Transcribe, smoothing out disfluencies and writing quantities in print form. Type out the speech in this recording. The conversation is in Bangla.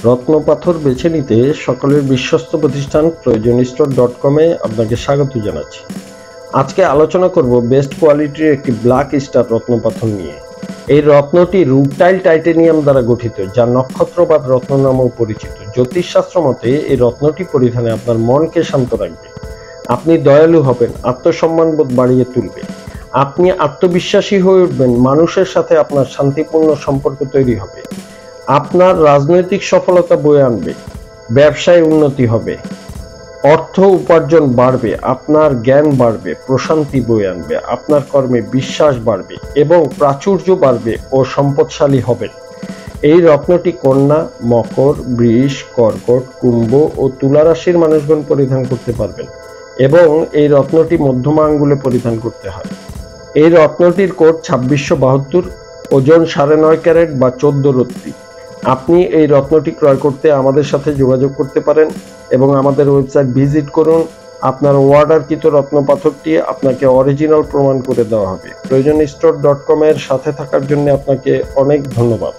রত্নপাথর বেছে নিতে সকলের বিশ্বস্ত প্রতিষ্ঠান প্রয়োজনস্টোর.com-এ আপনাকে স্বাগত জানাচ্ছি। আজকে আলোচনা করব বেস্ট কোয়ালিটির একটি ব্ল্যাক স্টার রত্নপাথর নিয়ে। এই রত্নটি রুটাইল টাইটেনিয়াম দ্বারা গঠিত, যা নক্ষত্রপাত রত্ন নামেও পরিচিত। জ্যোতিষশাস্ত্র মতে এই রত্নটি পরিধানে আপনার মনকে শান্ত রাখবে, আপনি দয়ালু হবেন, আত্মসম্মানবোধ বাড়িয়ে তুলবে, আপনি আত্মবিশ্বাসী হয়ে উঠবেন, মানুষের সাথে আপনার শান্তিপূর্ণ সম্পর্ক তৈরি হবে, আপনার রাজনৈতিক সফলতা বয়ে আনবে, ব্যবসায় উন্নতি হবে, অর্থ উপার্জন বাড়বে, আপনার জ্ঞান বাড়বে, প্রশান্তি বয়ে আনবে, আপনার কর্মে বিশ্বাস বাড়বে এবং প্রাচুর্য বাড়বে ও সম্পদশালী হবেন। এই রত্নটি কন্যা, মকর, বৃষ, কর্কট, কুম্ভ ও তুলা রাশির মানুষগণ পরিধান করতে পারবেন এবং এই রত্নটি মধ্যমা আঙ্গুলে পরিধান করতে হয়। এই রত্নটির কোড 2672, ওজন 9.5 ক্যারেট বা 14 রত্তি। আপনি এই রত্নটি ক্রয় করতে আমাদের সাথে যোগাযোগ করতে পারেন এবং আমাদের ওয়েবসাইট ভিজিট করুন। আপনার অর্ডারকৃত রত্নপাথরটি আপনাকে অরিজিনাল প্রমাণ করে দেওয়া হবে। প্রয়োজনস্টোর.com-এর সাথে থাকার জন্য আপনাকে অনেক ধন্যবাদ।